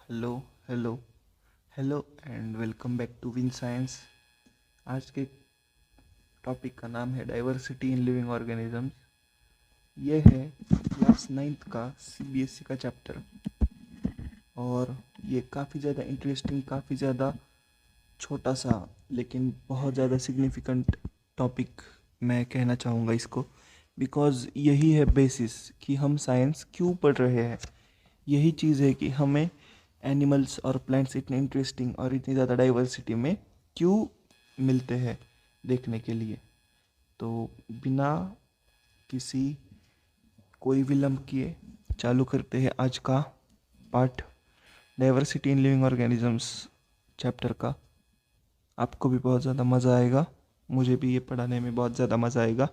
Hello hello hello and welcome back to Win Science. आज के topic का नाम है डाइवर्सिटी इन लिविंग ऑर्गेनिजम्स। ये है क्लास 9th का सीबीएसई का चैप्टर और ये काफ़ी ज़्यादा इंटरेस्टिंग, काफ़ी ज़्यादा छोटा सा लेकिन बहुत ज़्यादा सिग्निफिकेंट टॉपिक मैं कहना चाहूँगा इसको, बिकॉज़ यही है बेसिस कि हम साइंस क्यों पढ़ रहे हैं। यही चीज़ है कि हमें एनिमल्स और प्लांट्स इतने इंटरेस्टिंग और इतनी ज़्यादा डाइवर्सिटी में क्यों मिलते हैं देखने के लिए। तो बिना किसी कोई विलंब किए चालू करते हैं आज का part, diversity in living organisms chapter का। आपको भी बहुत ज़्यादा मज़ा आएगा, मुझे भी ये पढ़ाने में बहुत ज़्यादा मज़ा आएगा।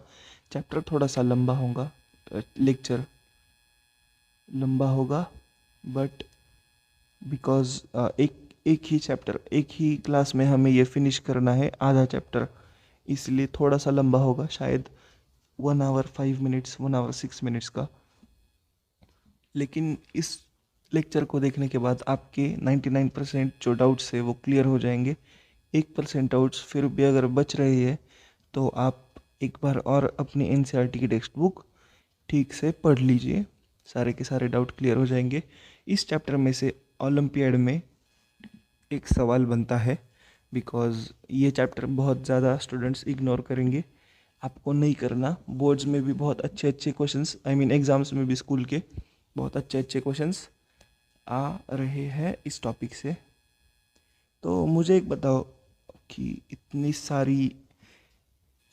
चैप्टर थोड़ा सा लंबा होगा, लेक्चर लंबा होगा, बट बिकॉज एक ही चैप्टर एक ही क्लास में हमें ये फिनिश करना है, आधा चैप्टर, इसलिए थोड़ा सा लंबा होगा, शायद 1 आवर 5 मिनट्स 1 आवर 6 मिनट्स का। लेकिन इस लेक्चर को देखने के बाद आपके 99% जो डाउट्स है वो क्लियर हो जाएंगे। 1% डाउट्स फिर भी अगर बच रही है तो आप एक बार और अपनी एनसीईआरटी की टेक्स्ट बुक ठीक से पढ़ लीजिए, सारे के सारे डाउट क्लियर हो जाएंगे। इस चैप्टर में से ओलंपियाड में एक सवाल बनता है, बिकॉज़ ये चैप्टर बहुत ज़्यादा स्टूडेंट्स इग्नोर करेंगे। आपको नहीं करना, बोर्ड्स में भी बहुत अच्छे अच्छे क्वेश्चंस, आई मीन एग्ज़ाम्स में भी स्कूल के बहुत अच्छे अच्छे क्वेश्चंस आ रहे हैं इस टॉपिक से। तो मुझे एक बताओ कि इतनी सारी,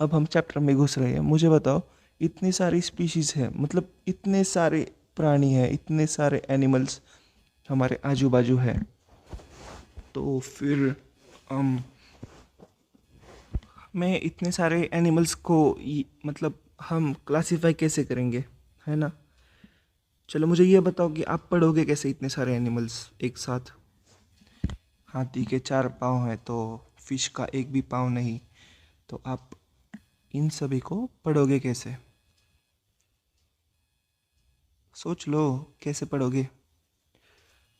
अब हम चैप्टर में घुस रहे हैं, मुझे बताओ इतनी सारी स्पीशीज़ है, मतलब इतने सारे प्राणी हैं, इतने सारे एनिमल्स हमारे आजू बाजू है, तो फिर हम मैं इतने सारे एनिमल्स को मतलब हम क्लासिफाई कैसे करेंगे, है ना। चलो मुझे ये बताओ कि आप पढ़ोगे कैसे इतने सारे एनिमल्स एक साथ। हाथी के 4 पाँव हैं तो फिश का एक भी पाँव नहीं, तो आप इन सभी को पढ़ोगे कैसे, सोच लो कैसे पढ़ोगे।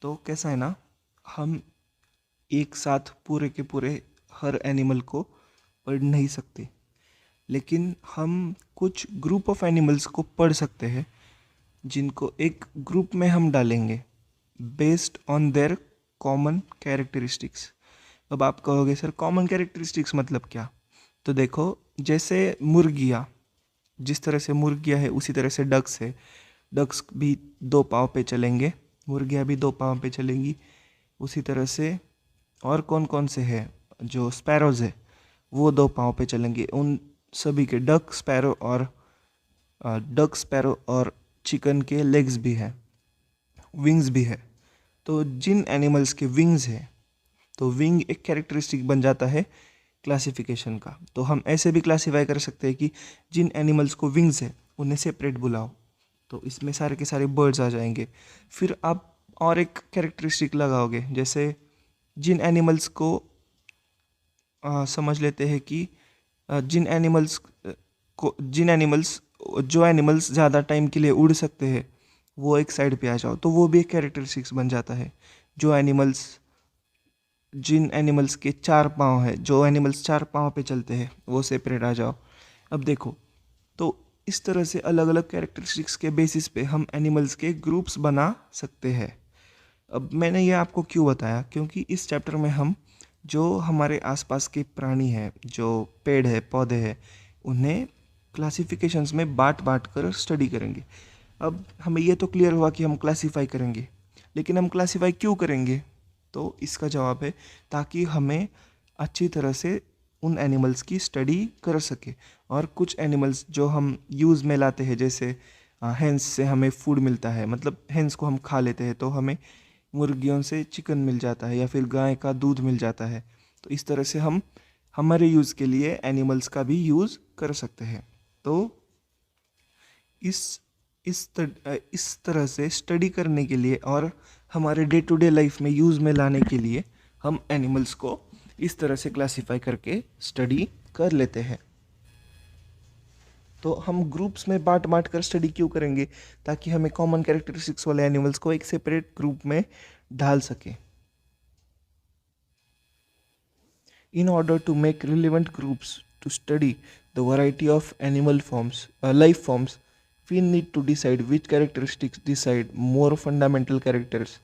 तो कैसा है ना, हम एक साथ पूरे के पूरे हर एनिमल को पढ़ नहीं सकते, लेकिन हम कुछ ग्रुप ऑफ एनिमल्स को पढ़ सकते हैं जिनको एक ग्रुप में हम डालेंगे based on their common characteristics. अब आप कहोगे सर कॉमन कैरेक्टरिस्टिक्स मतलब क्या। तो देखो, जैसे मुर्गियाँ, जिस तरह से मुर्गियाँ है उसी तरह से डक्स है। डक्स भी 2 पाँव पे चलेंगे, मुर्गियाँ भी 2 पाँव पे चलेंगी। उसी तरह से और कौन कौन से हैं, जो स्पैरोज़ है वो 2 पाँव पे चलेंगे। उन सभी के डक स्पैरो और चिकन के लेग्स भी है, विंग्स भी है। तो जिन एनिमल्स के विंग्स है, तो विंग एक कैरेक्टरिस्टिक बन जाता है क्लासिफिकेशन का। तो हम ऐसे भी क्लासीफाई कर सकते हैं कि जिन एनिमल्स को विंग्स है उन्हें सेपरेट बुलाओ, तो इसमें सारे के सारे बर्ड्स आ जाएंगे। फिर आप और एक कैरेक्टरिस्टिक लगाओगे, जैसे जिन एनिमल्स को समझ लेते हैं कि जिन एनिमल्स जो एनिमल्स ज़्यादा टाइम के लिए उड़ सकते हैं वो एक साइड पे आ जाओ, तो वो भी एक कैरेक्टरिस्टिक्स बन जाता है। जिन एनिमल्स के 4 पाँव है, जो एनिमल्स 4 पाँव पे चलते हैं वो सेपरेट आ जाओ। अब देखो, तो इस तरह से अलग अलग कैरेक्टरिस्टिक्स के बेसिस पे हम एनिमल्स के ग्रुप्स बना सकते हैं। अब मैंने ये आपको क्यों बताया, क्योंकि इस चैप्टर में हम जो हमारे आसपास के प्राणी हैं, जो पेड़ है पौधे हैं, उन्हें क्लासिफिकेशंस में बांट बांट कर स्टडी करेंगे। अब हमें ये तो क्लियर हुआ कि हम क्लासीफाई करेंगे, लेकिन हम क्लासीफाई क्यों करेंगे, तो इसका जवाब है ताकि हमें अच्छी तरह से उन एनिमल्स की स्टडी कर सके। और कुछ एनिमल्स जो हम यूज़ में लाते हैं, जैसे हेंस से हमें फूड मिलता है, मतलब हेंस को हम खा लेते हैं तो हमें मुर्गियों से चिकन मिल जाता है या फिर गाय का दूध मिल जाता है। तो इस तरह से हम हमारे यूज़ के लिए एनिमल्स का भी यूज़ कर सकते हैं। तो इस इस तरह से स्टडी करने के लिए और हमारे डे टू डे लाइफ में यूज़ में लाने के लिए हम एनिमल्स को इस तरह से क्लासीफाई करके स्टडी कर लेते हैं। तो हम ग्रुप्स में बांट बांट कर स्टडी क्यों करेंगे? ताकि हमें कॉमन कैरेक्टरिस्टिक्स वाले एनिमल्स को एक सेपरेट ग्रुप में ढाल सके। In order to make relevant groups to study the variety of life forms, we need to decide which characteristics decide more fundamental characters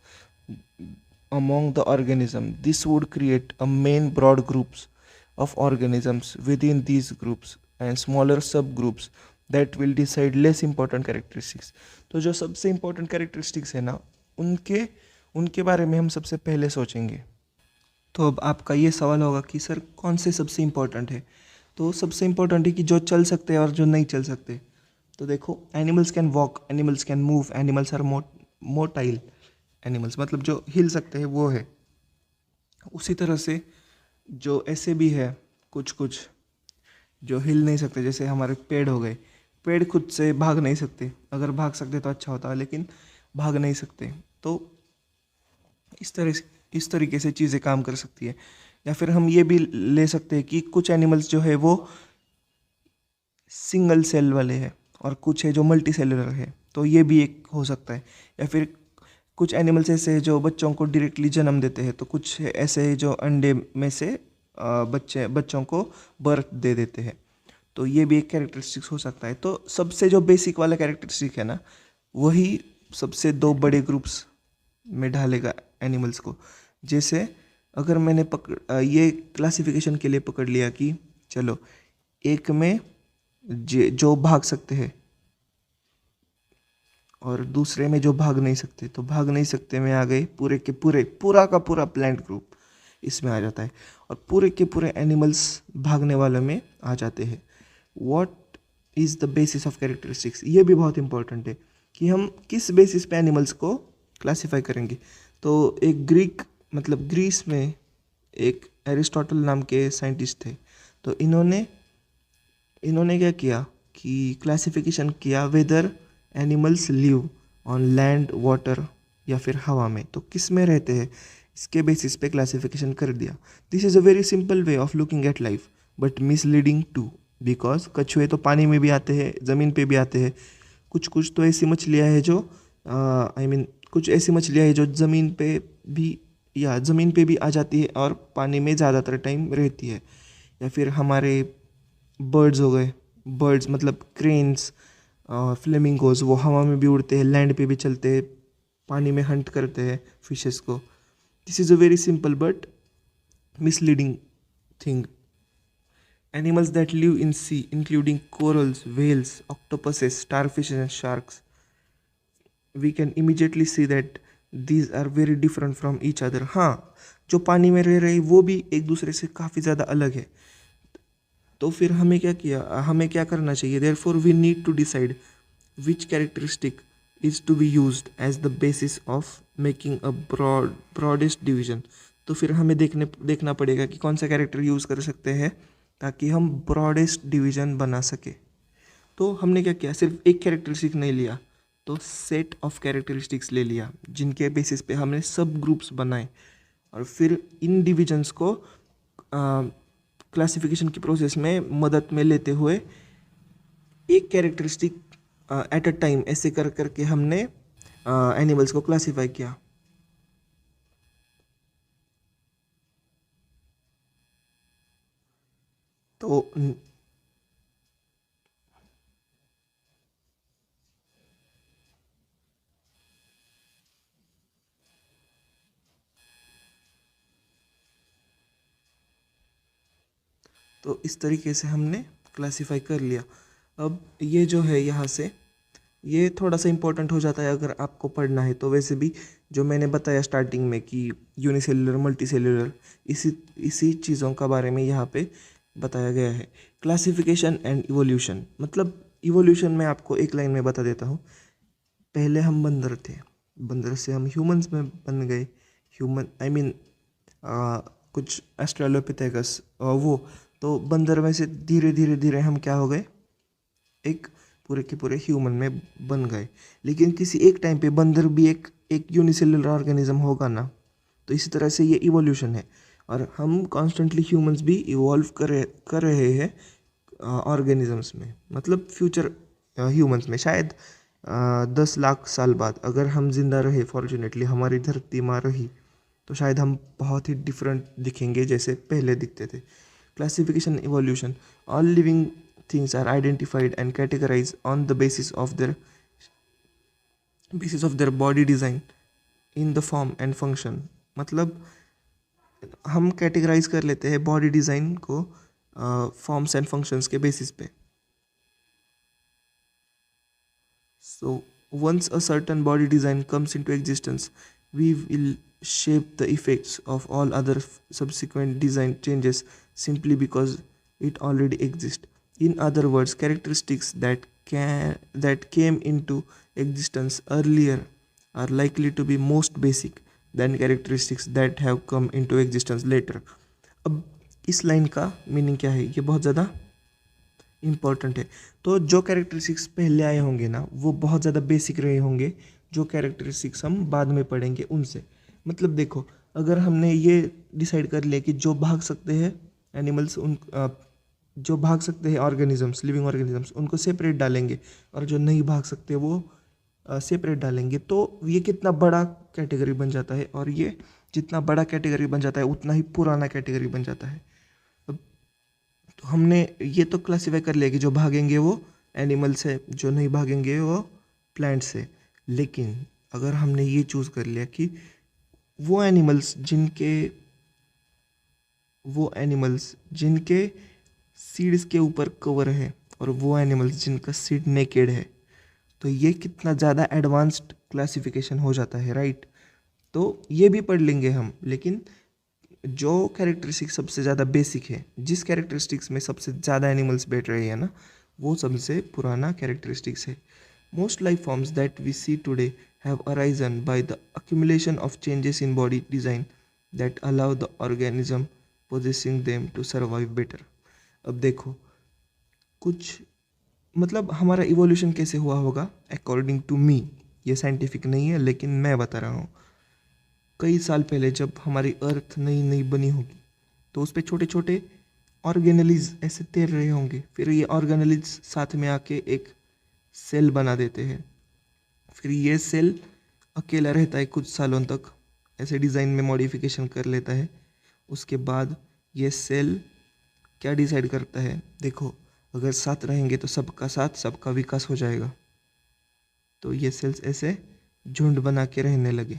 among the organism. This would create a main broad groups of organisms within these groups and smaller subgroups that will decide less important characteristics. तो जो सबसे important characteristics है ना, उनके उनके बारे में हम सबसे पहले सोचेंगे। तो अब आपका ये सवाल होगा कि सर कौन से सबसे इम्पोर्टेंट है? तो सबसे इम्पोर्टेंट है कि जो चल सकते हैं और जो नहीं चल सकते। तो देखो, animals can walk, animals can move, animals are motile. Animals मतलब जो हिल सकते हैं वो है। उसी तरह से जो ऐसे भी है कुछ कुछ जो हिल नहीं सकते, जैसे हमारे पेड़ हो गए। पेड़ खुद से भाग नहीं सकते, अगर भाग सकते तो अच्छा होता, लेकिन भाग नहीं सकते। तो इस तरीके से चीज़ें काम कर सकती है। या फिर हम ये भी ले सकते हैं कि कुछ एनिमल्स जो है वो सिंगल सेल वाले हैं और कुछ है जो मल्टी सेलुलर है, तो ये भी एक हो सकता है। या फिर कुछ एनिमल्स ऐसे हैं जो बच्चों को डायरेक्टली जन्म देते हैं, तो कुछ ऐसे हैं जो अंडे में से बच्चों को बर्थ दे देते हैं, तो ये भी एक कैरेक्टरिस्टिक्स हो सकता है। तो सबसे जो बेसिक वाला कैरेक्टरिस्टिक है ना, वही सबसे दो बड़े ग्रुप्स में ढालेगा एनिमल्स को। जैसे अगर मैंने ये क्लासिफिकेशन के लिए पकड़ लिया कि चलो एक में जो भाग सकते हैं और दूसरे में जो भाग नहीं सकते, तो भाग नहीं सकते में आ गए पूरे के पूरे, पूरा का पूरा प्लांट ग्रुप इसमें आ जाता है, और पूरे के पूरे एनिमल्स भागने वालों में आ जाते हैं। What is the basis of characteristics, ये भी बहुत इंपॉर्टेंट है कि हम किस बेसिस पे एनिमल्स को क्लासीफाई करेंगे। तो एक ग्रीस में एक एरिस्टोटल नाम के साइंटिस्ट थे, तो इन्होंने क्या किया कि क्लासिफिकेशन किया whether animals live on land, water या फिर हवा में, तो किस में रहते हैं इसके बेसिस पे क्लासिफिकेशन कर दिया। This is a very simple way of looking at life but misleading too, because कछुए तो पानी में भी आते हैं, ज़मीन पे भी आते हैं। कुछ तो ऐसी मछलियाँ हैं जो कुछ ऐसी मछलियाँ हैं जो ज़मीन पे भी आ जाती है और पानी में ज़्यादातर टाइम रहती है। या फिर हमारे बर्ड्स हो गए, बर्ड्स मतलब क्रेन्स, फ्लेमिंगोज, वो हवा में भी उड़ते हैं, लैंड पे भी चलते हैं, पानी में हंट करते हैं फिशेस को। This is a very simple but misleading thing. Animals that live in sea, including corals, whales, octopuses, starfishes, and sharks, we can immediately see that these are very different from each other. हाँ, जो पानी में रह रहे वो भी एक दूसरे से काफ़ी ज़्यादा अलग है। तो फिर हमें क्या करना चाहिए? Therefore we need to decide which characteristic is to be used as the basis of making a broadest division. तो फिर हमें देखना पड़ेगा कि कौन सा कैरेक्टर यूज़ कर सकते हैं ताकि हम ब्रॉडेस्ट डिवीजन बना सके। तो हमने क्या किया, सिर्फ एक कैरेक्टरिस्टिक नहीं लिया, तो सेट ऑफ कैरेक्टरिस्टिक्स ले लिया जिनके बेसिस पे हमने सब ग्रुप्स बनाए, और फिर इन डिविजन्स को क्लासिफिकेशन की प्रोसेस में मदद में लेते हुए एक कैरेक्टरिस्टिक एट अ टाइम ऐसे कर करके हमने एनिमल्स को क्लासिफाई किया। तो इस तरीके से हमने क्लासिफाई कर लिया। अब ये जो है यहाँ से ये थोड़ा सा इम्पोर्टेंट हो जाता है अगर आपको पढ़ना है। तो वैसे भी जो मैंने बताया स्टार्टिंग में कि यूनिसेलुलर, मल्टीसेलुलर, इसी चीज़ों का बारे में यहाँ पे बताया गया है। क्लासिफिकेशन एंड इवोल्यूशन, मतलब इवोल्यूशन में आपको एक लाइन में बता देता हूँ। पहले हम बंदर थे, बंदर से हम ह्यूमंस में बन गए। ह्यूमन कुछ एस्ट्रेलोपिथेकस वो, तो बंदर में से धीरे धीरे धीरे हम क्या हो गए, एक पूरे के पूरे ह्यूमन में बन गए। लेकिन किसी एक टाइम पे बंदर भी एक यूनिसेलुलर ऑर्गेनिज्म होगा ना। तो इसी तरह से ये इवोल्यूशन है, और हम कॉन्स्टेंटली ह्यूमंस भी इवॉल्व कर रहे हैं ऑर्गेनिजम्स में, मतलब फ्यूचर ह्यूमंस में। शायद 10 लाख साल बाद अगर हम जिंदा रहे, फॉर्चुनेटली हमारी धरती माँ रही, तो शायद हम बहुत ही डिफरेंट दिखेंगे जैसे पहले दिखते थे। Classification evolution, all living things are identified and categorize on the basis of their body design in the form and function. मतलब हम कैटेगराइज कर लेते हैं बॉडी डिज़ाइन को फॉर्म्स एंड फंक्शंस के बेसिस पे। So once a certain body design comes into existence, we will shape the effects of all other subsequent design changes simply because it already exists. In other words, characteristics that came into existence earlier are likely to be most basic than characteristics that have come into existence later. अब इस line का meaning क्या है, ये बहुत ज़्यादा important है। तो जो कैरेक्टरिस्टिक्स पहले आए होंगे ना, वो बहुत ज़्यादा बेसिक रहे होंगे, जो कैरेक्टरिस्टिक्स हम बाद में पढ़ेंगे उनसे। मतलब देखो, अगर हमने ये डिसाइड कर लिया कि जो भाग सकते हैं एनिमल्स, जो भाग सकते हैं ऑर्गेनिजम्स, लिविंग ऑर्गेनिजम्स, उनको सेपरेट डालेंगे, और जो नहीं भाग सकते वो सेपरेट डालेंगे, तो ये कितना बड़ा कैटेगरी बन जाता है, और ये जितना बड़ा कैटेगरी बन जाता है उतना ही पुराना कैटेगरी बन जाता है। तो हमने ये तो क्लासीफाई कर लिया कि जो भागेंगे वो एनिमल्स है, जो नहीं भागेंगे वो प्लांट्स है। लेकिन अगर हमने ये चूज़ कर लिया कि वो एनिमल्स जिनके सीड्स के ऊपर कवर है, और वो एनिमल्स जिनका सीड नेकेड है, तो ये कितना ज़्यादा एडवांस्ड क्लासिफिकेशन हो जाता है, राइट। तो ये भी पढ़ लेंगे हम, लेकिन जो कैरेक्टरिस्टिक्स सबसे ज़्यादा बेसिक है, जिस कैरेक्टरिस्टिक्स में सबसे ज़्यादा एनिमल्स बैठ रहे हैं ना, वो सबसे पुराना कैरेक्टरिस्टिक्स है। Most life forms that we see today have arisen by the accumulation of changes in body design that allow the organism possessing them to survive better. अब देखो, कुछ मतलब हमारा इवोल्यूशन कैसे हुआ होगा अकॉर्डिंग टू मी, ये साइंटिफिक नहीं है लेकिन मैं बता रहा हूँ। कई साल पहले जब हमारी अर्थ नई नई बनी होगी, तो उस पर छोटे छोटे ऑर्गेनलीज ऐसे तैर रहे होंगे। फिर ये ऑर्गेनलीज साथ में आके एक सेल बना देते हैं। फिर ये सेल अकेला रहता है कुछ सालों तक, ऐसे डिज़ाइन में मॉडिफिकेशन कर लेता है। उसके बाद ये सेल क्या डिसाइड करता है, देखो अगर साथ रहेंगे तो सबका साथ सबका विकास हो जाएगा। तो ये सेल्स ऐसे झुंड बना के रहने लगे।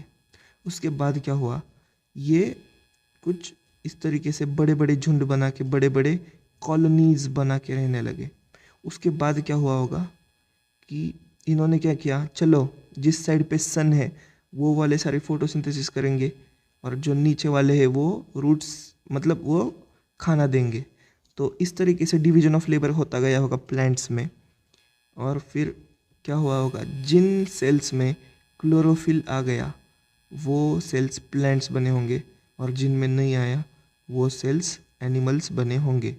उसके बाद क्या हुआ, ये कुछ इस तरीके से बड़े बड़े झुंड बना के, बड़े बड़े कॉलोनीज बना के रहने लगे। उसके बाद क्या हुआ होगा कि इन्होंने क्या किया, चलो जिस साइड पे सन है वो वाले सारे फोटोसिंथेसिस करेंगे, और जो नीचे वाले हैं वो रूट्स, मतलब वो खाना देंगे। तो इस तरीके से डिवीजन ऑफ लेबर होता गया होगा प्लांट्स में। और फिर क्या हुआ होगा, जिन सेल्स में क्लोरोफिल आ गया वो सेल्स प्लांट्स बने होंगे, और जिनमें नहीं आया वो सेल्स एनिमल्स बने होंगे।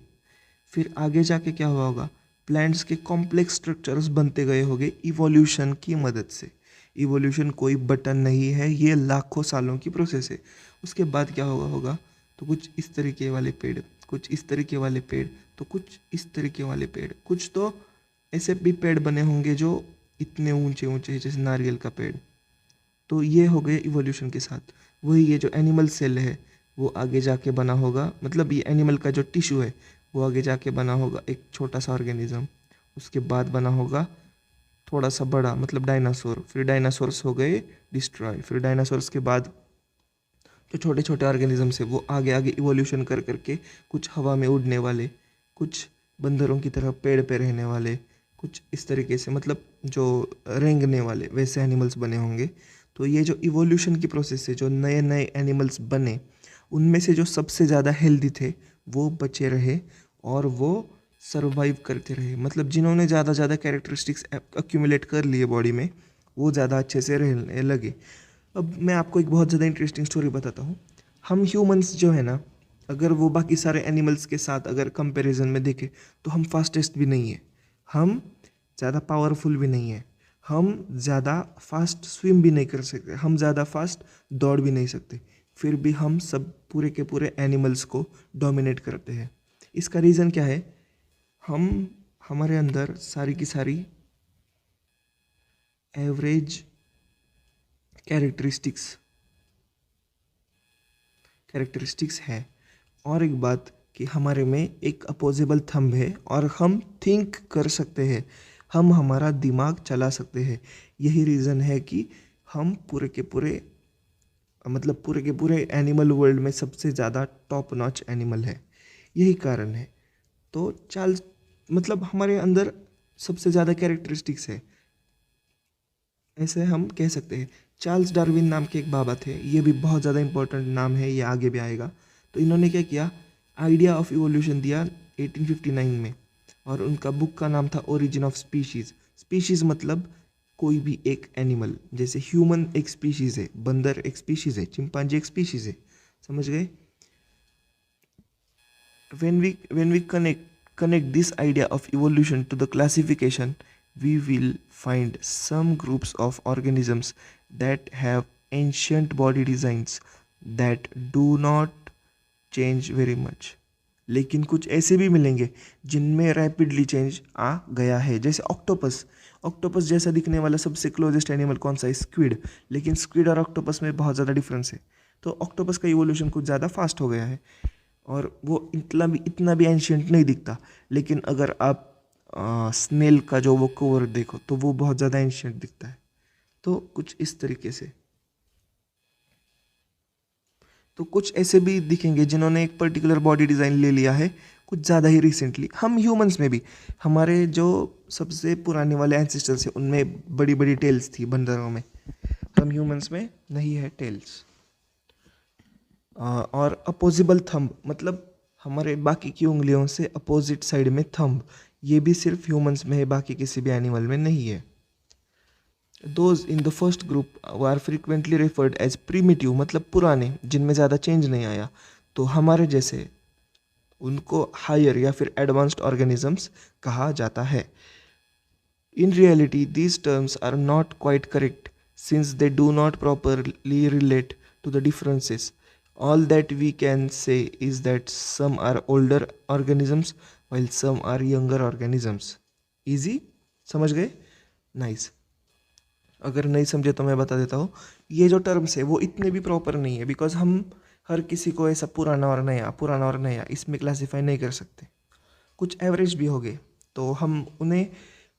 फिर आगे जाके क्या हुआ होगा, प्लांट्स के कॉम्प्लेक्स स्ट्रक्चर्स बनते गए होंगे इवोल्यूशन की मदद से। इवोल्यूशन कोई बटन नहीं है, ये लाखों सालों की प्रोसेस है। उसके बाद क्या हुआ होगा, तो कुछ इस तरीके वाले पेड़, कुछ इस तरीके वाले पेड़, तो कुछ इस तरीके वाले पेड़, कुछ तो ऐसे भी पेड़ बने होंगे जो इतने ऊंचे ऊंचे हैं जैसे नारियल का पेड़। तो ये हो गए इवोल्यूशन के साथ। वही ये जो एनिमल सेल है वो आगे जाके बना होगा, मतलब ये एनिमल का जो टिश्यू है वो आगे जाके बना होगा एक छोटा सा ऑर्गेनिज्म। उसके बाद बना होगा थोड़ा सा बड़ा, मतलब डायनासोर। फिर डायनासोर्स हो गए डिस्ट्रॉय। फिर डायनासोर्स के बाद जो छोटे छोटे ऑर्गेनिजम्स है वो आगे आगे इवोल्यूशन कर करके कुछ हवा में उड़ने वाले, कुछ बंदरों की तरह पेड़ पे रहने वाले, कुछ इस तरीके से मतलब जो रेंगने वाले वैसे एनिमल्स बने होंगे। तो ये जो इवोल्यूशन की प्रोसेस है, जो नए नए एनिमल्स बने, उनमें से जो सबसे ज़्यादा हेल्दी थे वो बचे रहे, और वो सर्वाइव करते रहे। मतलब जिन्होंने ज़्यादा कैरेक्टरिस्टिक्स एक्यूमुलेट कर लिए बॉडी में, वो ज़्यादा अच्छे से रहने लगे। अब मैं आपको एक बहुत ज़्यादा इंटरेस्टिंग स्टोरी बताता हूँ। हम ह्यूमंस जो है ना, अगर वो बाकी सारे एनिमल्स के साथ अगर कंपैरिजन में देखें, तो हम फास्टेस्ट भी नहीं है, हम ज़्यादा पावरफुल भी नहीं है, हम ज़्यादा फास्ट स्विम भी नहीं कर सकते, हम ज़्यादा फास्ट दौड़ भी नहीं सकते। फिर भी हम सब पूरे के पूरे एनिमल्स को डोमिनेट करते हैं। इसका रीज़न क्या है, हम हमारे अंदर सारी की सारी एवरेज कैरेक्टरिस्टिक्स है। और एक बात कि हमारे में एक अपोजिबल थंब है और हम थिंक कर सकते हैं, हम हमारा दिमाग चला सकते हैं। यही रीज़न है कि हम पूरे के पूरे एनिमल वर्ल्ड में सबसे ज़्यादा टॉप नॉच एनिमल है। यही कारण है। तो चार्ल्स हमारे अंदर सबसे ज़्यादा कैरेक्टरिस्टिक्स है, ऐसे हम कह सकते हैं। चार्ल्स डार्विन नाम के एक बाबा थे, ये भी बहुत ज़्यादा इंपॉर्टेंट नाम है, ये आगे भी आएगा। तो इन्होंने क्या किया, आइडिया ऑफ इवोल्यूशन दिया 1859 में, और उनका बुक का नाम था ओरिजिन ऑफ स्पीशीज़। स्पीशीज़ मतलब कोई भी एक एनिमल, जैसे ह्यूमन एक स्पीशीज़ है, बंदर एक स्पीशीज़ है, चिंपांजी एक स्पीशीज़ है, समझ गए। when we connect this idea of evolution to the classification, we will find some groups of organisms that have ancient body designs that do not change very much। लेकिन कुछ ऐसे भी मिलेंगे जिनमें रैपिडली चेंज आ गया है, जैसे ऑक्टोपस। ऑक्टोपस जैसा दिखने वाला सबसे क्लोजेस्ट एनिमल कौन सा है, स्क्विड। लेकिन स्क्विड और ऑक्टोपस में बहुत ज़्यादा डिफरेंस है, तो ऑक्टोपस का इवोल्यूशन कुछ ज़्यादा फास्ट हो गया है और वो इतना भी एंशियंट नहीं दिखता। लेकिन अगर आप स्नेल का जो वो कवर देखो तो वो बहुत ज़्यादा एंशियंट दिखता है। तो कुछ इस तरीके से, तो कुछ ऐसे भी दिखेंगे जिन्होंने एक पर्टिकुलर बॉडी डिज़ाइन ले लिया है कुछ ज़्यादा ही रिसेंटली। हम ह्यूमंस में भी, हमारे जो सबसे पुराने वाले एंसेस्टर्स हैं उनमें बड़ी बड़ी टेल्स थी बंदरों में, हम ह्यूमंस में नहीं है टेल्स। और अपोजिबल थंब मतलब हमारे बाकी की उंगलियों से अपोजिट साइड में थंब, ये भी सिर्फ ह्यूमंस में है, बाकी किसी भी एनिमल में नहीं है। Those in the first group are frequently referred as primitive मतलब पुराने, जिनमें ज़्यादा चेंज नहीं आया। तो हमारे जैसे उनको हायर या फिर एडवांस्ड ऑर्गेनिजम्स कहा जाता है। In reality, these terms are not quite correct since they do not properly relate to the differences. All that we can say is that some are older organisms while some are younger organisms. Easy? समझ गए? Nice. अगर नहीं समझे तो मैं बता देता हूँ। ये जो टर्म्स है वो इतने भी प्रॉपर नहीं है, बिकॉज हम हर किसी को ऐसा पुराना और नया इसमें क्लासीफाई नहीं कर सकते। कुछ एवरेज भी हो गए तो हम उन्हें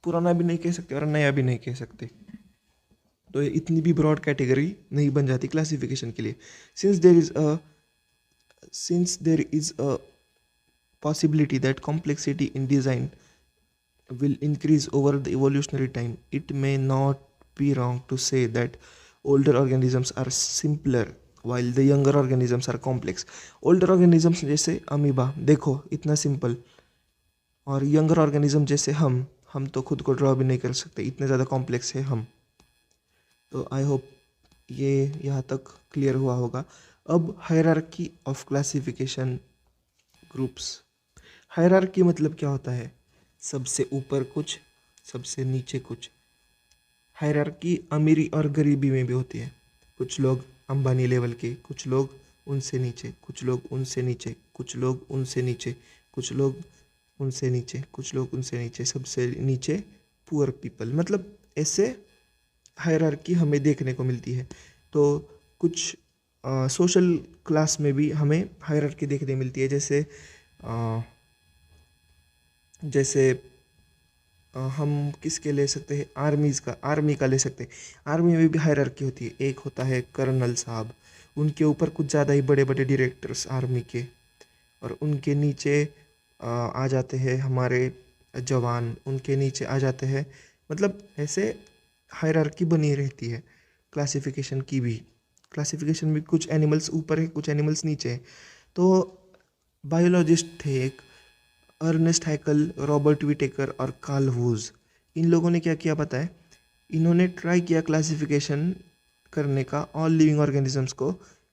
पुराना भी नहीं कह सकते और नया भी नहीं कह सकते। तो ये इतनी भी ब्रॉड कैटेगरी नहीं बन जाती क्लासिफिकेशन के लिए। Since there is a possibility that complexity in design will increase over the evolutionary time, it may not be wrong to say that older organisms are simpler while the younger organisms are complex। older organisms जैसे amoeba देखो इतना simple, और younger organism जैसे हम तो खुद को draw भी नहीं कर सकते, इतने ज़्यादा कॉम्प्लेक्स है हम। तो आई होप ये यहाँ तक क्लियर हुआ होगा। अब hierarchy of classification groups. Hierarchy मतलब क्या होता है, सबसे ऊपर कुछ, सबसे नीचे कुछ। हायरार्की अमीरी और गरीबी में भी होती है। कुछ लोग अंबानी लेवल के, कुछ लोग उनसे नीचे, कुछ लोग उनसे नीचे, कुछ लोग उनसे नीचे, कुछ लोग उनसे नीचे, कुछ लोग उनसे नीचे, सबसे नीचे पुअर पीपल। मतलब ऐसे हायरार्की हमें देखने को मिलती है। तो कुछ सोशल क्लास में भी हमें हायरार्की देखने मिलती है, जैसे हम किसके ले सकते हैं, आर्मी का ले सकते हैं। आर्मी में भी हायरार्की होती है। एक होता है कर्नल साहब, उनके ऊपर कुछ ज़्यादा ही बड़े बड़े डायरेक्टर्स आर्मी के, और उनके नीचे आ जाते हैं हमारे जवान, उनके नीचे आ जाते हैं। मतलब ऐसे हायरार्की बनी रहती है क्लासिफिकेशन की भी। क्लासिफिकेशन में कुछ एनिमल्स ऊपर है, कुछ एनिमल्स नीचे है। तो बायोलॉजिस्ट थे एक, अर्नेस्ट हैकल, रॉबर्ट विटेकर और कार्ल वूज। इन लोगों ने क्या किया पता है, इन्होंने ट्राई किया क्लासिफिकेशन करने का ऑल लिविंग ऑर्गेनिजम्स को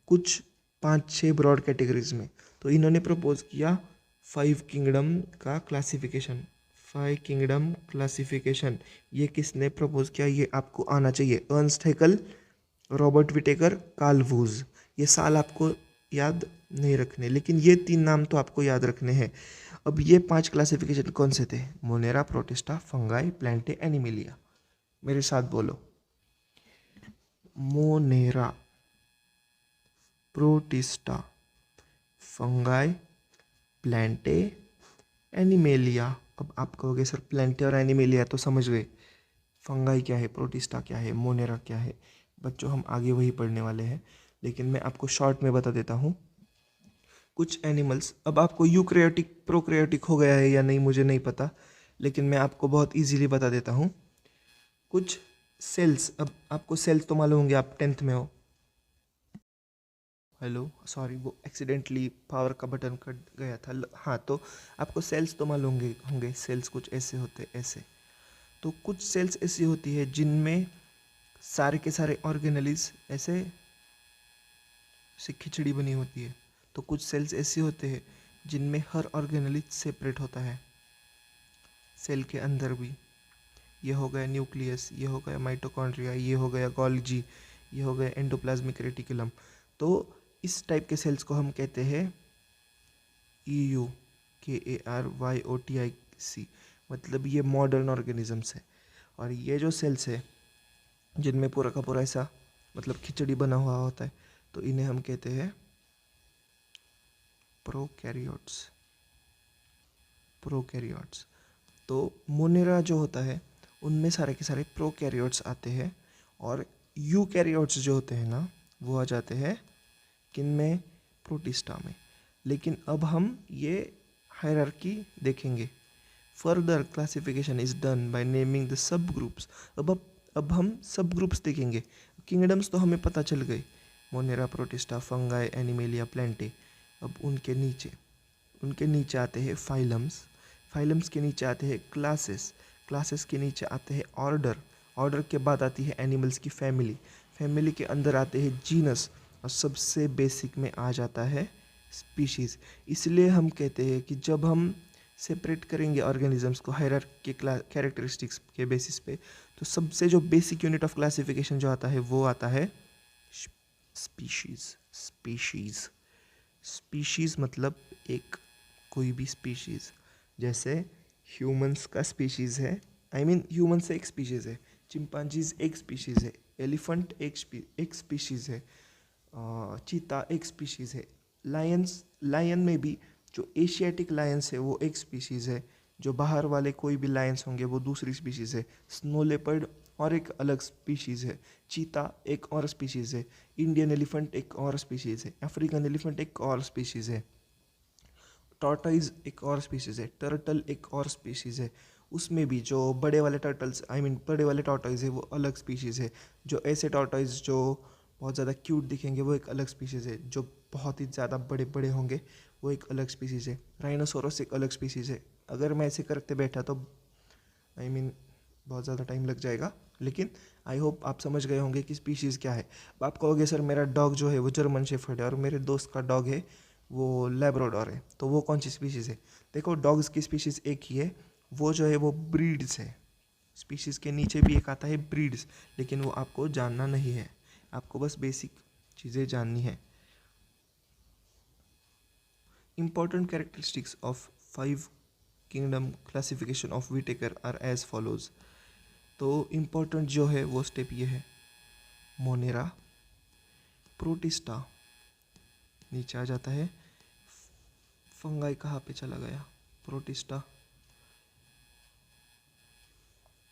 कुछ 5-6 ब्रॉड कैटेगरीज में। तो इन्होंने प्रपोज किया 5 किंगडम का क्लासिफिकेशन। 5 किंगडम क्लासिफिकेशन ये किसने प्रपोज किया, ये आपको आना चाहिए। Ernst Haeckel, Robert Whittaker, Carl Woese. ये साल आपको याद नहीं रखने, लेकिन ये 3 नाम तो आपको याद रखने हैं। अब ये 5 क्लासिफिकेशन कौन से थे? Monera, protista, fungi, Plantae, Animalia. मेरे साथ बोलो। Monera, protista, fungi, Plantae, animalia. अब आप कहोगे सर प्लांटे और एनिमेलिया तो समझ गए, फंगाई क्या है, प्रोटिस्टा क्या है, मोनेरा क्या है। बच्चों हम आगे वही पढ़ने वाले हैं, लेकिन मैं आपको शॉर्ट में बता देता हूँ कुछ एनिमल्स। अब आपको यूकैरियोटिक प्रोकैरियोटिक हो गया है या नहीं मुझे नहीं पता, लेकिन मैं आपको बहुत इजीली बता देता हूँ कुछ सेल्स। अब आपको सेल्स तो मालूम होंगे, आप 10th में हो। हेलो, सॉरी वो एक्सीडेंटली पावर का बटन कट गया था। हाँ, तो आपको सेल्स तो मालूम होंगे। सेल्स कुछ ऐसे होते, ऐसे। तो कुछ सेल्स ऐसी होती है जिनमें सारे के सारे ऑर्गेनेलिज ऐसे से खिचड़ी बनी होती है। तो कुछ सेल्स ऐसे होते हैं जिनमें हर ऑर्गेनेलिज सेपरेट होता है सेल के अंदर भी। ये हो गया न्यूक्लियस, ये हो गया माइटोकॉन्ड्रिया, ये हो गया गोल्गी, ये हो गया एंडोप्लाज्मिक रेटिकुलम। तो इस टाइप के सेल्स को हम कहते हैं EU, KARYOTIC। मतलब ये मॉडर्न ऑर्गेनिजम्स है। और ये जो सेल्स है जिनमें पूरा का पूरा ऐसा मतलब खिचड़ी बना हुआ होता है, तो इन्हें हम कहते हैं प्रोकैरियोट्स। प्रोकैरियोट्स। तो मोनेरा जो होता है उनमें सारे के सारे प्रोकैरियोट्स आते हैं, और यूकैरियोट्स जो होते हैं ना वो आ जाते हैं किन में? प्रोटिस्टा में। लेकिन अब हम ये हायरार्की देखेंगे। Further classification is done by naming the sub groups. अब हम सब ग्रुप्स देखेंगे। किंगडम्स तो हमें पता चल गए, Monera, protista, fungi, animalia, Plantae. अब उनके नीचे आते हैं फाइलम्स। फाइलम्स के नीचे आते हैं क्लासेस। क्लासेस के नीचे आते हैं ऑर्डर। ऑर्डर के बाद आती है एनिमल्स की फैमिली। फैमिली के अंदर आते हैं जीनस, और सबसे बेसिक में आ जाता है स्पीशीज़। इसलिए हम कहते हैं कि जब हम सेपरेट करेंगे ऑर्गेनिजम्स को हायरार्की कैरेक्टरिस्टिक्स के बेसिस पे, तो सबसे जो बेसिक यूनिट ऑफ क्लासिफिकेशन जो आता है वो आता है स्पीशीज़। स्पीशीज़ स्पीशीज़ मतलब एक कोई भी स्पीशीज़। जैसे ह्यूमंस का स्पीशीज़ है, आई मीन ह्यूमंस एक स्पीशीज़ है, चिंपांजीज एक स्पीशीज़ है, एलिफेंट एक स्पीशीज़ है, चीता एक स्पीशीज़ है, लायन में भी जो एशियाटिक लायंस है वो एक स्पीशीज़ है, जो बाहर वाले कोई भी लायंस होंगे वो दूसरी स्पीशीज़ है, स्नो लेपर्ड और एक अलग स्पीशीज़ है, चीता एक और स्पीशीज़ है, इंडियन एलिफेंट एक और स्पीशीज़ है, अफ्रीकन एलिफेंट एक और स्पीशीज़ है, टॉर्टोइज एक और स्पीशीज़ है, टर्टल एक और स्पीशीज़ है। उसमें भी जो बड़े वाले टर्टल्स आई मीन बड़े वाले टॉर्टोइज है वो अलग स्पीशीज़ है। जो ऐसे टॉर्टोइज जो बहुत ज़्यादा क्यूट दिखेंगे वो एक अलग स्पीशीज़ है। जो बहुत ही ज़्यादा बड़े बड़े होंगे वो एक अलग स्पीशीज़ है। राइनोसोरस एक अलग स्पीशीज़ है। अगर मैं ऐसे करते बैठा तो आई मीन बहुत ज़्यादा टाइम लग जाएगा, लेकिन आई होप आप समझ गए होंगे कि स्पीशीज़ क्या है। अब आप कहोगे सर मेरा डॉग जो है वो जर्मन शेफर्ड है और मेरे दोस्त का डॉग है वो लैब्राडोर है, तो वो कौन सी स्पीशीज़ है? देखो डॉग्स की स्पीशीज़ एक ही है, वो जो है वो ब्रीड्स है। स्पीशीज़ के नीचे भी एक आता है ब्रीड्स, लेकिन वो आपको जानना नहीं है, आपको बस बेसिक चीज़ें जाननी है। Important characteristics of 5 kingdom classification of Whittaker are as follows. तो इम्पोर्टेंट जो है वो स्टेप ये है, मोनेरा, प्रोटिस्टा नीचे आ जाता है, फंगाई कहाँ पे चला गया? प्रोटिस्टा,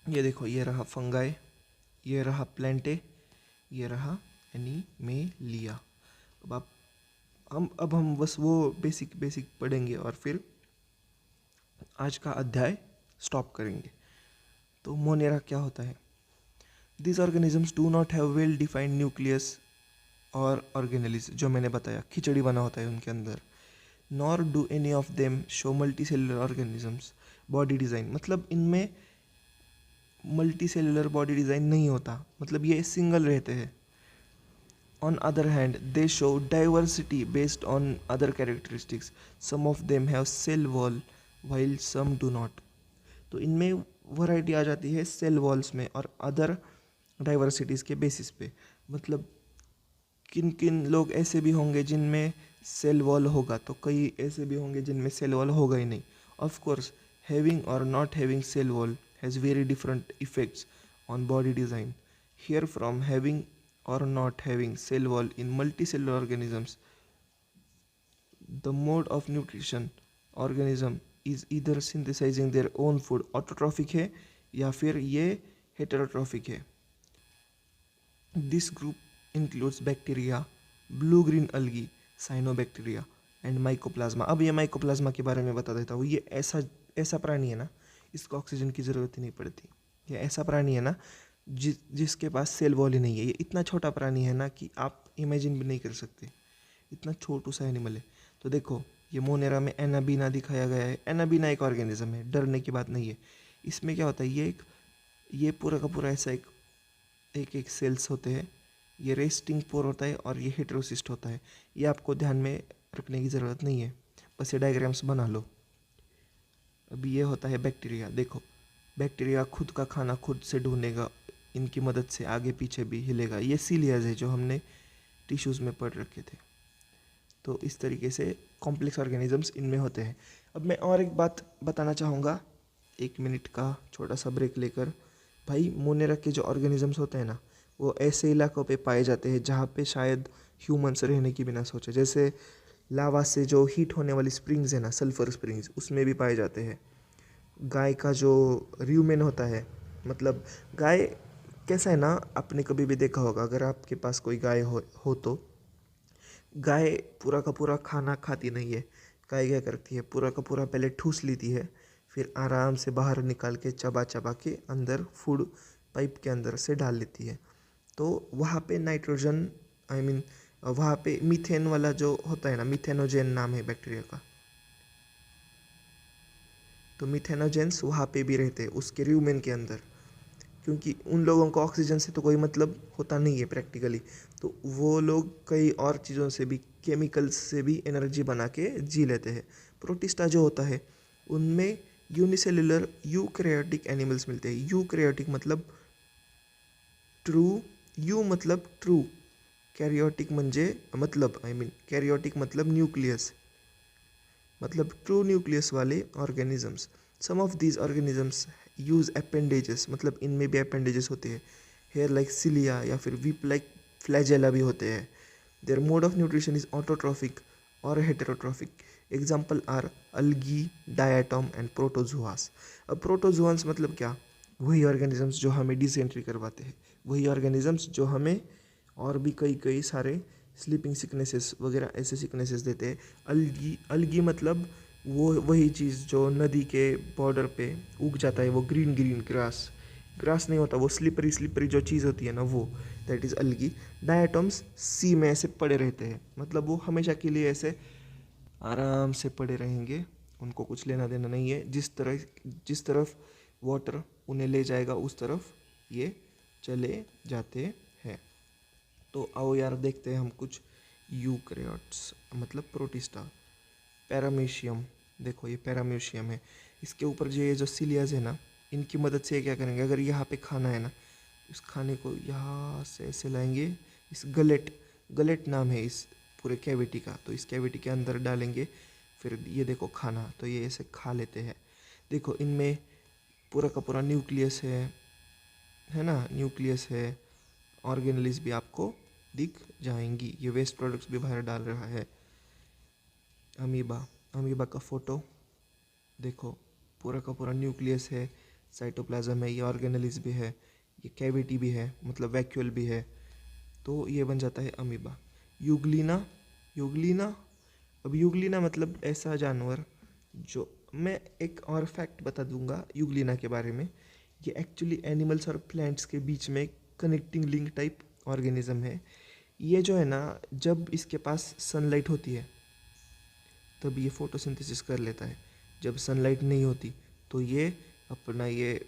ये देखो ये रहा फंगाई, ये रहा प्लांटे, ये रहा एनिमेलिया। अब हम बस वो बेसिक बेसिक पढ़ेंगे और फिर आज का अध्याय स्टॉप करेंगे। तो मोनेरा क्या होता है? This organisms do not have well defined nucleus और ऑर्गेनेलिस, जो मैंने बताया खिचड़ी बना होता है उनके अंदर। Nor do any of them show multi cellular organisms body design, मतलब इनमें मल्टी सेलुलर बॉडी डिज़ाइन नहीं होता, मतलब ये सिंगल रहते हैं। On other hand, they show diversity based on other characteristics. Some of them have cell wall while some do not. तो इनमें वैरायटी आ जाती है सेल वॉल्स में और अदर डाइवर्सिटीज़ के बेसिस पे। मतलब किन किन लोग ऐसे भी होंगे जिनमें सेल वॉल होगा तो कई ऐसे भी होंगे जिनमें सेल वॉल होगा ही नहीं. ऑफ कोर्स हैविंग और not having cell wall has very different effects on body design. Here from having or not having cell wall in multicellular organisms, the mode of nutrition organism is either synthesizing their own food, autotrophic है या फिर ये heterotrophic है. This group includes bacteria, blue green algae, cyanobacteria and mycoplasma. अब ये mycoplasma के बारे में बता देता हूँ. ये ऐसा प्राणी है ना, इसको ऑक्सीजन की ज़रूरत ही नहीं पड़ती. ये ऐसा प्राणी है ना जिसके पास सेल वॉल ही नहीं है. ये इतना छोटा प्राणी है ना कि आप इमेजिन भी नहीं कर सकते. इतना छोटू सा एनिमल है. तो देखो ये मोनेरा में एनाबीना दिखाया गया है. एनाबीना एक ऑर्गेनिज्म है, डरने की बात नहीं है. इसमें क्या होता है, ये पूरा का पूरा ऐसा एक सेल्स होते हैं. ये रेस्टिंग पोर होता है और ये हेटेरोसिस्ट होता है. ये आपको ध्यान में रखने की ज़रूरत नहीं है, बस ये डायग्राम्स बना लो. अभी ये होता है बैक्टीरिया. देखो बैक्टीरिया खुद का खाना खुद से ढूंढेगा, इनकी मदद से आगे पीछे भी हिलेगा. ये सीलियाज है जो हमने टिश्यूज़ में पढ़ रखे थे. तो इस तरीके से कॉम्प्लेक्स ऑर्गेनिजम्स इनमें होते हैं. अब मैं और एक बात बताना चाहूँगा, 1 मिनट का छोटा सा ब्रेक लेकर. भाई मोनेरा के जो ऑर्गेनिजम्स होते हैं ना, वो ऐसे इलाकों पे पाए जाते हैं जहाँ पे शायद ह्यूमंस रहने की बिना सोचे. जैसे लावा से जो हीट होने वाली स्प्रिंग्स है ना, सल्फर स्प्रिंग्स, उसमें भी पाए जाते हैं. गाय का जो र्यूमेन होता है, मतलब गाय कैसा है ना, आपने कभी भी देखा होगा, अगर आपके पास कोई गाय हो तो गाय पूरा का पूरा खाना खाती नहीं है. गाय क्या करती है, पूरा का पूरा पहले ठूस लेती है, फिर आराम से बाहर निकाल के चबा चबा के अंदर फूड पाइप के अंदर से डाल लेती है. तो वहाँ पे नाइट्रोजन वहाँ पे मीथेन वाला जो होता है ना, मीथेनोजेन नाम है बैक्टीरिया का. तो मीथेनोजेंस वहाँ पे भी रहते हैं उसके र्यूमेन के अंदर, क्योंकि उन लोगों को ऑक्सीजन से तो कोई मतलब होता नहीं है प्रैक्टिकली. तो वो लोग कई और चीज़ों से भी, केमिकल्स से भी एनर्जी बना के जी लेते हैं. प्रोटिस्टा जो होता है उनमें यूनिसेलुलर यूकैरियोटिक एनिमल्स मिलते हैं. यूकैरियोटिक मतलब ट्रू, यू मतलब ट्रू, कैरियोटिक मतलब कैरियोटिक मतलब न्यूक्लियस, मतलब ट्रू न्यूक्लियस वाले organisms. Some of these organisms use appendages, मतलब इनमें भी अपेंडेजेस होते हैं. हेयर लाइक सिलिया या फिर वीप लाइक फ्लैजेला भी होते हैं. Their mode of nutrition is autotrophic और heterotrophic. Example are algae, diatom and protozoans. अब प्रोटोजुआस मतलब क्या, वही ऑर्गेनिजम्स जो हमें डिसेंट्री करवाते हैं, वही ऑर्गेनिजम्स जो हमें और भी कई सारे स्लीपिंग सिकनेसेस वगैरह ऐसे सिकनेसेस देते हैं. अलगी मतलब वही चीज़ जो नदी के बॉर्डर पे उग जाता है, वो ग्रीन ग्रीन ग्रास नहीं होता, वो स्लिपरी जो चीज़ होती है ना, वो दैट इज़ अलगी. डायटम्स सी में ऐसे पड़े रहते हैं, मतलब वो हमेशा के लिए ऐसे आराम से पड़े रहेंगे, उनको कुछ लेना देना नहीं है. जिस तरफ वाटर उन्हें ले जाएगा उस तरफ ये चले जाते हैं. तो आओ यार देखते हैं हम कुछ यूकैरियोट्स, मतलब प्रोटिस्टा. पैरामीशियम, देखो ये पैरामीशियम है. इसके ऊपर जो ये जो सिलियाज है ना, इनकी मदद से क्या करेंगे, अगर यहाँ पे खाना है ना, इस खाने को यहाँ से ऐसे लाएंगे. इस गलेट नाम है इस पूरे कैविटी का. तो इस कैविटी के अंदर डालेंगे, फिर ये देखो खाना, तो ये ऐसे खा लेते हैं. देखो इनमें पूरा का पूरा न्यूक्लियस है ना, न्यूक्लियस है. ऑर्गेनेलिस भी आपको दिख जाएंगी. ये वेस्ट प्रोडक्ट्स भी बाहर डाल रहा है. अमीबा का फोटो देखो, पूरा का पूरा न्यूक्लियस है, साइटोप्लाज्म है, ये ऑर्गेनेलिस भी है, ये कैविटी भी है, मतलब वैक्यूल भी है. तो ये बन जाता है अमीबा. यूग्लिना अब यूग्लिना मतलब ऐसा जानवर जो, मैं एक और फैक्ट बता दूंगा यूग्लिना के बारे में. ये एक्चुअली एनिमल्स और प्लांट्स के बीच में कनेक्टिंग लिंक टाइप ऑर्गेनिज्म है. ये जो है ना, जब इसके पास सनलाइट होती है तब ये फोटोसिंथेसिस कर लेता है. जब सनलाइट नहीं होती तो ये अपना ये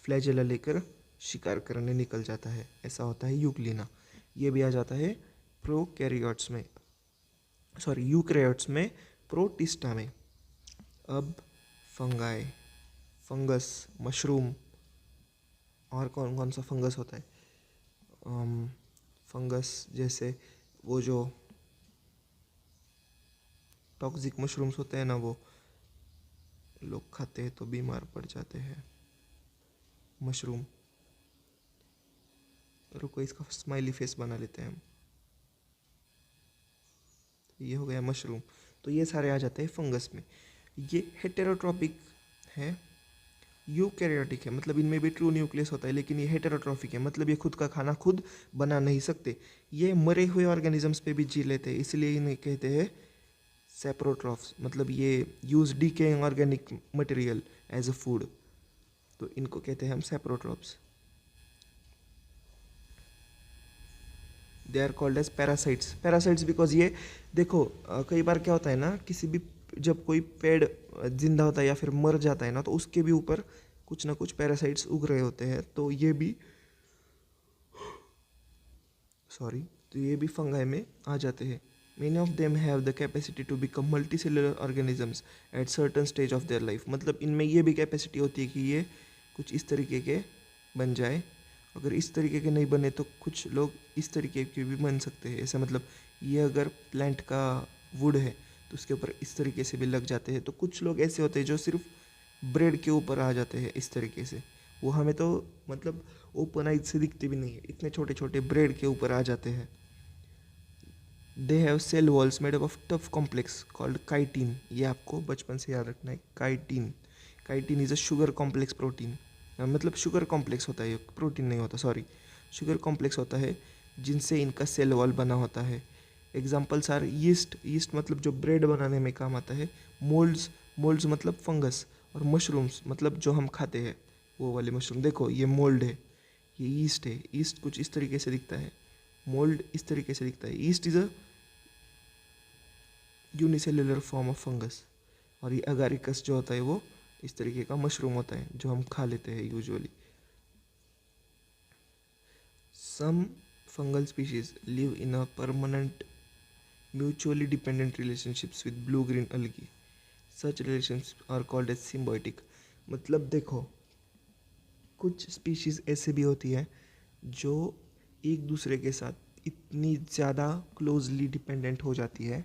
फ्लैजेला लेकर शिकार करने निकल जाता है. ऐसा होता है यूग्लिना. ये भी आ जाता है प्रोकैरियोट्स में, सॉरी यूकैरियोट्स में, प्रोटिस्टा में. अब फंगस, मशरूम, और कौन कौन सा फंगस होता है, फंगस जैसे वो जो टॉक्सिक मशरूम्स होते हैं ना, वो लोग खाते हैं तो बीमार पड़ जाते हैं। मशरूम, रुको इसका स्माइली फेस बना लेते हैं हम। ये हो गया मशरूम। तो ये सारे आ जाते हैं फंगस में। ये हेटेरोट्रॉपिक है, यूकैरियोटिक है, मतलब इनमें भी ट्रू न्यूक्लियस होता है, लेकिन ये हेटेरोट्रॉफिक है, मतलब ये खुद का खाना खुद बना नहीं सकते। ये मरे हुए ऑर्गेनिजम्स पे भी जी लेते हैं, इसलिए इन्हें कहते हैं सेप्रोट्रॉफ्स, मतलब ये use decaying organic material as a food, तो इनको कहते हैं हम saprotrophs. They are called as parasites. Parasites because ये देखो कई बार क्या होता है ना, किसी भी जब कोई पेड़ जिंदा होता है या फिर मर जाता है ना, तो उसके भी ऊपर कुछ ना कुछ पैरासाइट्स उग रहे होते हैं, तो ये भी तो ये भी फंगाई में आ जाते हैं। Many of them have the capacity to become multi cellular organisms at certain stage of their life, मतलब इनमें ये भी कैपेसिटी होती है कि ये कुछ इस तरीके के बन जाए। अगर इस तरीके के नहीं बने तो कुछ लोग इस तरीके के भी बन सकते हैं, ऐसा मतलब ये अगर प्लांट का वुड है तो उसके ऊपर इस तरीके से भी लग जाते हैं। तो कुछ लोग ऐसे होते हैं जो सिर्फ ब्रेड के ऊपर आ जाते हैं इस तरीके से, वो हमें तो मतलब ओपन आइज से दिखते भी नहीं है, इतने छोटे छोटे ब्रेड के ऊपर आ जाते हैं। They have cell walls made up of tough complex called chitin, ये आपको बचपन से याद रखना है। Chitin, chitin is a sugar complex protein, मतलब शुगर कॉम्प्लेक्स होता है, प्रोटीन नहीं होता, सॉरी, शुगर कॉम्प्लेक्स होता है जिनसे इनका सेल वॉल बना होता है। एग्जाम्पल्स आर यीस्ट, यीस्ट मतलब जो ब्रेड बनाने में काम आता है। मोल्ड्स, मोल्ड्स मतलब फंगस। और मशरूम्स मतलब जो हम खाते हैं वो वाले मशरूम, देखो ये मोल्ड है, ये ईस्ट है, ईस्ट कुछ इस तरीके से दिखता है, मोल्ड इस तरीके से दिखता है। East is a unicellular form of fungus, और ये अगारिकस जो होता है वो इस तरीके का मशरूम होता है जो हम खा लेते हैं usually. Some fungal species live in a permanent mutually dependent relationships with blue green algae, such relations are called as symbiotic. मतलब देखो कुछ स्पीशीज़ ऐसे भी होती है जो एक दूसरे के साथ इतनी ज़्यादा क्लोजली डिपेंडेंट हो जाती है,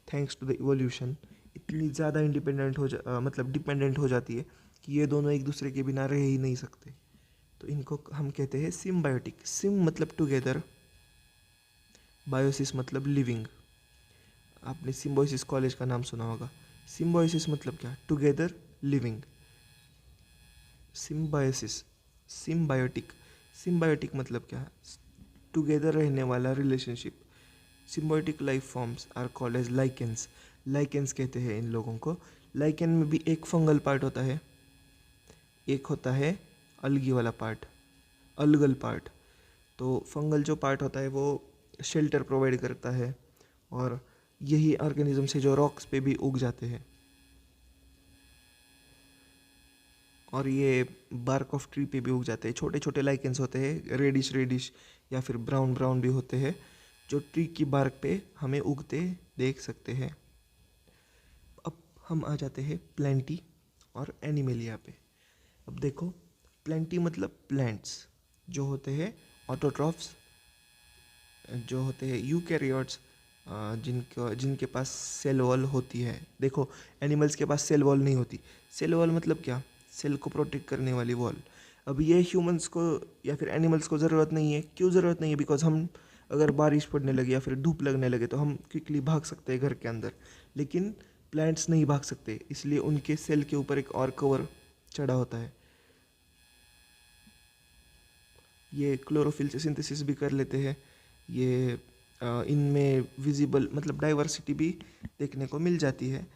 थैंक्स टू द इवोल्यूशन, इतनी ज़्यादा इंडिपेंडेंट मतलब डिपेंडेंट हो जाती है कि ये दोनों एक दूसरे के बिना रह ही नहीं सकते, तो इनको हम कहते हैं सिम्बायोटिक। सिम मतलब टुगेदर, बायोसिस मतलब लिविंग। आपने सिम्बायोसिस कॉलेज का नाम सुना होगा। सिम्बायोसिस मतलब क्या, together living. Symbiosis, symbiotic, symbiotic मतलब क्या, टुगेदर रहने वाला relationship. Symbiotic life forms are called as lichens, lichens कहते हैं इन लोगों को। लाइकेन में भी एक फंगल पार्ट होता है, एक होता है अलगी वाला पार्ट, अलगल पार्ट। तो फंगल जो पार्ट होता है वो शेल्टर प्रोवाइड करता है, और यही ऑर्गेनिज्म से जो रॉक्स पे भी उग जाते हैं, और ये बार्क ऑफ ट्री पे भी उग जाते हैं। छोटे छोटे लाइकेंस होते हैं, रेडिश रेडिश या फिर ब्राउन ब्राउन भी होते हैं, जो ट्री की बार्क पे हमें उगते देख सकते हैं। अब हम आ जाते हैं प्लेंटी और एनिमेलिया पे। अब देखो प्लेंटी मतलब प्लांट्स जो होते हैं ऑटोट्रॉफ्स, जो होते हैं यूकैरियोट्स, जिनके पास सेल वॉल होती है। देखो एनिमल्स के पास सेल वॉल नहीं होती। सेल वॉल मतलब क्या, सेल को प्रोटेक्ट करने वाली वॉल। अब ये ह्यूमंस को या फिर एनिमल्स को ज़रूरत नहीं है। क्यों ज़रूरत नहीं है, बिकॉज हम अगर बारिश पड़ने लगे या फिर धूप लगने लगे तो हम क्विकली भाग सकते हैं घर के अंदर, लेकिन प्लांट्स नहीं भाग सकते, इसलिए उनके सेल के ऊपर एक और कवर चढ़ा होता है। ये क्लोरोफिल से सिंथेसिस भी कर लेते हैं। ये इनमें विजिबल मतलब डाइवर्सिटी भी देखने को मिल जाती है,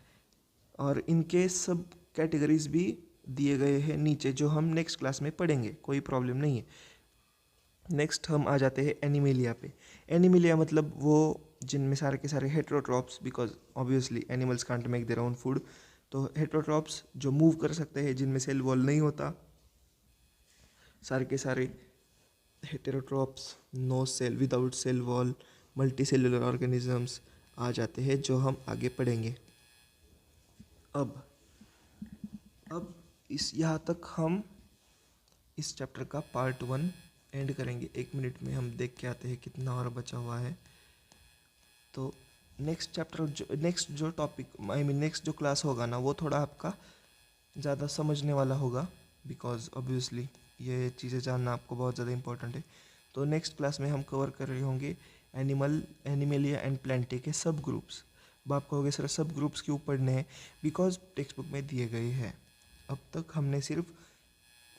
और इनके सब कैटेगरीज भी दिए गए हैं नीचे, जो हम नेक्स्ट क्लास में पढ़ेंगे, कोई प्रॉब्लम नहीं है। नेक्स्ट हम आ जाते हैं एनिमेलिया पे। एनिमेलिया मतलब वो जिनमें सारे के सारे heterotrophs, because obviously animals can't make their own food, तो हेट्रोट्रॉप्स जो मूव कर सकते हैं, जिनमें सेल वॉल नहीं होता, सारे के सारे heterotrophs, no cell, without cell wall, multi cellular organisms आ जाते हैं, जो हम आगे पढ़ेंगे। अब इस यहाँ तक हम इस चैप्टर का पार्ट 1 एंड करेंगे। 1 मिनट में हम देख के आते हैं कितना और बचा हुआ है। तो नेक्स्ट जो टॉपिक नेक्स्ट जो क्लास होगा ना, वो थोड़ा आपका ज़्यादा समझने वाला होगा, बिकॉज ऑब्वियसली ये चीज़ें जानना आपको बहुत ज़्यादा इंपॉर्टेंट है। तो नेक्स्ट क्लास में हम कवर कर रहे होंगे एनिमलिया एंड प्लांटे के सब ग्रुप्स। अब आप कहोगे सर सब ग्रुप्स क्यों पढ़ने हैं, बिकॉज टेक्स्ट बुक में दिए गए हैं। अब तक हमने सिर्फ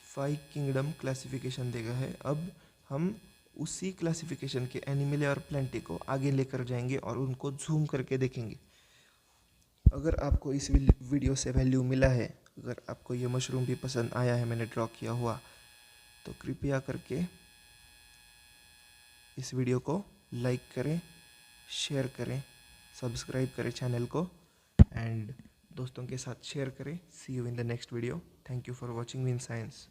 5 किंगडम क्लासिफिकेशन देखा है, अब हम उसी क्लासिफिकेशन के एनिमलिया और प्लांटे को आगे लेकर जाएंगे और उनको जूम करके देखेंगे। अगर आपको इस वीडियो से वैल्यू मिला है, अगर आपको ये मशरूम भी पसंद आया है मैंने ड्रॉ किया हुआ, तो कृपया करके इस वीडियो को लाइक करें, शेयर करें, सब्सक्राइब करें चैनल को, एंड दोस्तों के साथ शेयर करें। See you in the next video. Thank you for watching win science.